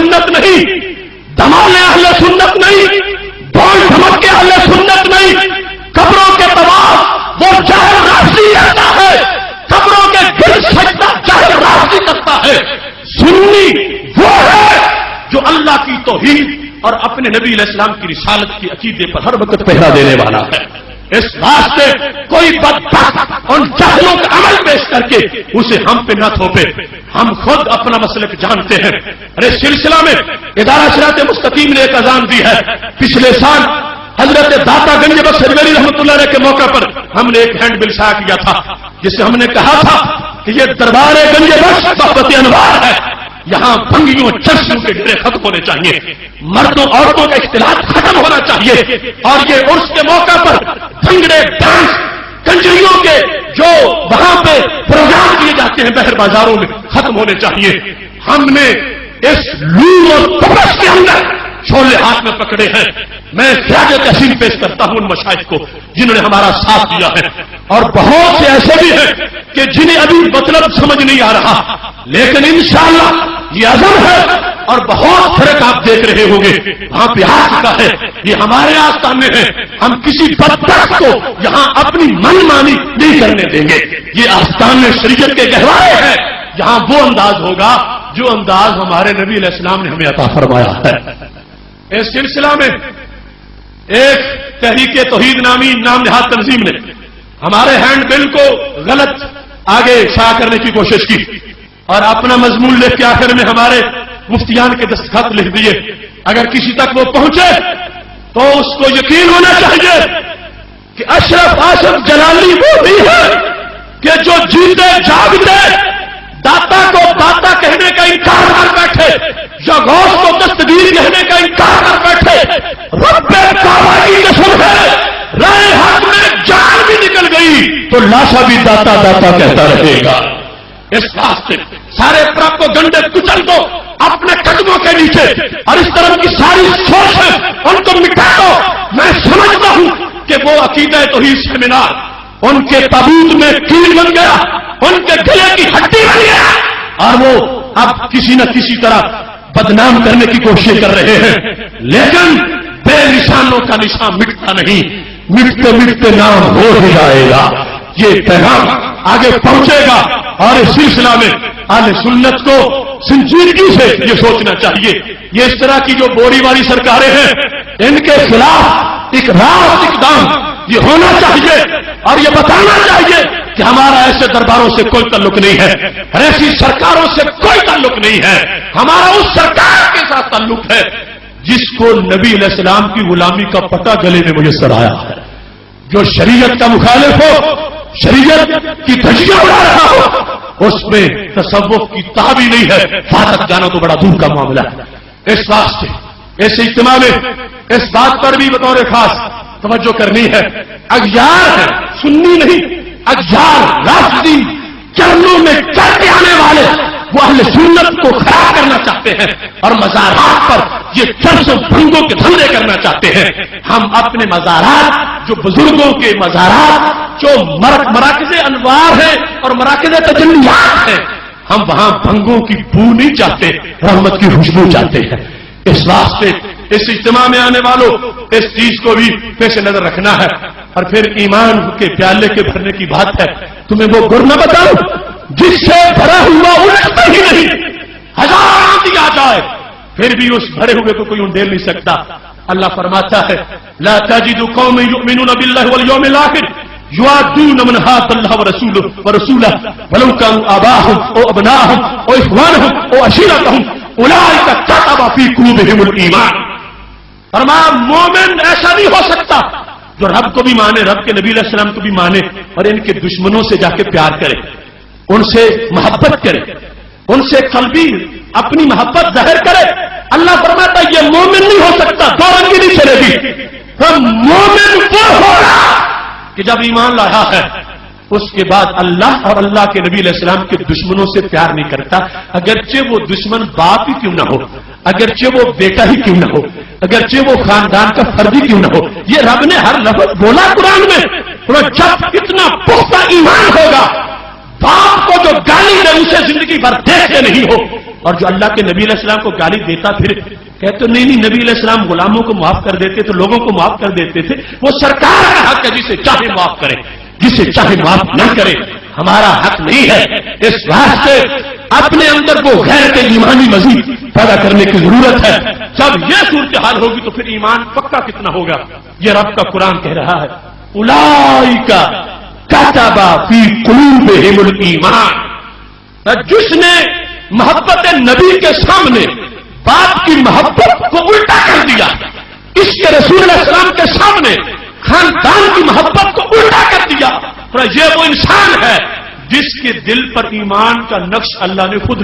سنت نہیں، دمانے اہل سنت نہیں، ڈھول ڈھمک کے اہل سنت نہیں، قبروں کے طواف وہ جاہل رافضی کرتا ہے، قبروں کے گرد سجدہ جاہل رافضی کرتا ہے۔ سنی وہ ہے جو اللہ کی توحید اور اپنے نبی علیہ السلام کی رسالت کی عقیدے پر ہر وقت پہرا دینے والا ہے۔ اس واسطے کوئی بدبخت ان جاہلوں کا عمل پیش کر کے اسے ہم پہ نہ تھوپے، ہم خود اپنا مسلک جانتے ہیں۔ اور اس سلسلہ میں ادارہ صراط مستقیم نے ایک اذان دی ہے۔ پچھلے سال حضرت داتا گنج بخش ہریویری رحمۃ اللہ علیہ کے موقع پر ہم نے ایک ہینڈ بل شائع کیا تھا، جس سے ہم نے کہا تھا کہ یہ دربار گنج بخش صحبت انوار ہے، یہاں بھنگیوں چرسوں کے ڈیرے ختم ہونے چاہیے، مردوں عورتوں کا اختلاط ختم ہونا چاہیے، اور یہ عرس کے موقع پر بھنگڑے ڈانس کنجریوں کے جو وہاں پہ پروگرام کیے جاتے ہیں بہر بازاروں میں ختم ہونے چاہیے۔ ہم نے اس لو اور تپش کے اندر چھولے ہاتھ میں پکڑے ہیں۔ میں خراج تحسین پیش کرتا ہوں ان مشائخ کو جنہوں نے ہمارا ساتھ دیا ہے، اور بہت سے ایسے بھی ہیں کہ جنہیں ابھی مطلب سمجھ نہیں آ رہا، لیکن انشاءاللہ یہ عزم ہے اور بہت فرق آپ دیکھ رہے ہوں گے وہاں پہ آ چکا ہے۔ یہ ہمارے آستانے ہے، ہم کسی بدبخت کو یہاں اپنی من مانی نہیں کرنے دیں گے۔ یہ آستانے شریعت کے گہوارے ہیں، یہاں وہ انداز ہوگا جو انداز ہمارے نبی علیہ السلام نے ہمیں عطا فرمایا ہے۔ اس سلسلہ میں ایک تحریک توحید نامی نام نہاد تنظیم نے ہمارے ہینڈ بل کو غلط آگے شائع کرنے کی کوشش کی اور اپنا مضمون لکھ کے آخر میں ہمارے مفتیان کے دستخط لکھ دیے۔ اگر کسی تک وہ پہنچے تو اس کو یقین ہونا چاہیے کہ اشرف آصف جلالی وہ بھی ہے کہ جو جیتے جاگتے داتا کو داتا کہنے کا انکار کر بیٹھے یا غوث کو دستگیر کہنے کا انکار کر بیٹھے۔ رب کعبہ کی قسم ہے، رائے حق میں جان بھی نکل گئی تو لاشا بھی داتا داتا کہتا رہے گا۔ اس واسطے سارے طرف کو گنڈے کچل دو اپنے قدموں کے نیچے، اور اس طرح کی ساری سوچ ہے ان کو مٹا دو۔ میں سمجھتا ہوں کہ وہ عقیدہ توحید سیمینار ان کے تابوت میں کیل بن گیا، ان کے گلے کی ہڈی بن گیا، اور وہ اب کسی نہ کسی طرح بدنام کرنے کی کوشش کر رہے ہیں، لیکن بے نشانوں کا نشان مٹتا نہیں، مٹتے مٹتے نام ہو ہی جائے گا۔ یہ پیغام آگے پہنچے گا، اور اس سلسلہ میں اہل سنت کو سنجیدگی سے یہ سوچنا چاہیے۔ یہ اس طرح کی جو بوری والی سرکاریں ہیں ان کے خلاف ایک راست اقدام یہ ہونا چاہیے، اور یہ بتانا چاہیے کہ ہمارا ایسے درباروں سے کوئی تعلق نہیں ہے، ایسی سرکاروں سے کوئی تعلق نہیں ہے، ہمارا اس سرکار کے ساتھ تعلق ہے جس کو نبی علیہ السلام کی غلامی کا پتہ گلے میں میسر آیا ہے۔ جو شریعت کا مخالف ہو، شریعت کی دھجیاں اڑا رہا ہو، اس میں تصوف کی تہ بھی نہیں ہے، فاتح جانا تو بڑا دور کا معاملہ ہے۔ اس واسطے اس اجتماع میں اس بات پر بھی بطور خاص توجہ کرنی ہے، اغیار ہے، سنی نہیں، اغیار رافضی چرنوں میں چلتے آنے والے وہ اہل سنت کو خراب کرنا چاہتے ہیں اور مزارات پر یہ چرس و بھنگوں کے دھندے کرنا چاہتے ہیں۔ ہم اپنے مزارات جو بزرگوں کے مزارات جو مراکز انوار ہیں اور مراکز تجلیات ہیں، ہم وہاں بھنگوں کی بو نہیں چاہتے، رحمت کی خوشبو چاہتے ہیں۔ اس واسطے اس اجتماع میں آنے والوں اس چیز کو بھی پیش نظر رکھنا ہے۔ اور پھر ایمان کے پیالے کے بھرنے کی بات ہے، تمہیں وہ گر نہ بتاؤں جس سے بھرا ہوا اٹھتا ہی نہیں، ہزار آندھی آ جائے پھر بھی اس بھرے ہوئے کو کوئی انڈیل نہیں سکتا۔ اللہ فرماتا ہے لا تجد قوم یؤمنون باللہ والیوم الاخر یوادون من حاد اللہ ورسولہ ولو كانوا آباءهم او ابناءهم او اخوانهم او عشیرتهم اولئک کتب فی قلوبهم الایمان۔ فرمایا مومن ایسا نہیں ہو سکتا جو رب کو بھی مانے، رب کے نبی علیہ السلام کو بھی مانے، اور ان کے دشمنوں سے جا کے پیار کرے، ان سے محبت کرے، ان سے قلبی اپنی محبت ظاہر کرے۔ اللہ فرماتا ہے یہ مومن نہیں ہو سکتا، دو رنگی نہیں چلے گی۔ مومن وہ ہوگا کہ جب ایمان لایا ہے اس کے بعد اللہ اور اللہ کے نبی علیہ السلام کے دشمنوں سے پیار نہیں کرتا، اگرچہ وہ دشمن باپ ہی کیوں نہ ہو، اگرچہ وہ بیٹا ہی کیوں نہ ہو، اگرچہ وہ خاندان کا فرد ہی کیوں نہ ہو۔ یہ رب نے ہر لفظ بولا قرآن میں۔ جب اتنا پختہ ایمان ہوگا، باپ کو جو گالی دے اسے زندگی بھر دیکھتے نہیں ہو، اور جو اللہ کے نبی علیہ السلام کو گالی دیتا پھر کہتے نہیں نبی علیہ السلام غلاموں کو معاف کر دیتے تو لوگوں کو معاف کر دیتے تھے. وہ سرکار کا حق ہے جسے چاہے معاف کرے, جسے چاہے معاف نہ کرے. ہمارا حق نہیں ہے. اس واسطے اپنے اندر وہ غیرت ایمانی مزید پیدا کرنے کی ضرورت ہے. جب یہ صورتحال ہوگی تو پھر ایمان پکا کتنا ہوگا. یہ رب کا قرآن کہہ رہا ہے اولئک کتب فی قلوبہم الایمان. جس نے محبت نبی کے سامنے باپ کی محبت کو الٹا کر دیا, اس کے رسول علیہ السلام کے سامنے خاندان کی محبت کو الٹا کر دیا, یہ وہ انسان ہے جس کے دل پر ایمان کا نقش اللہ نے خود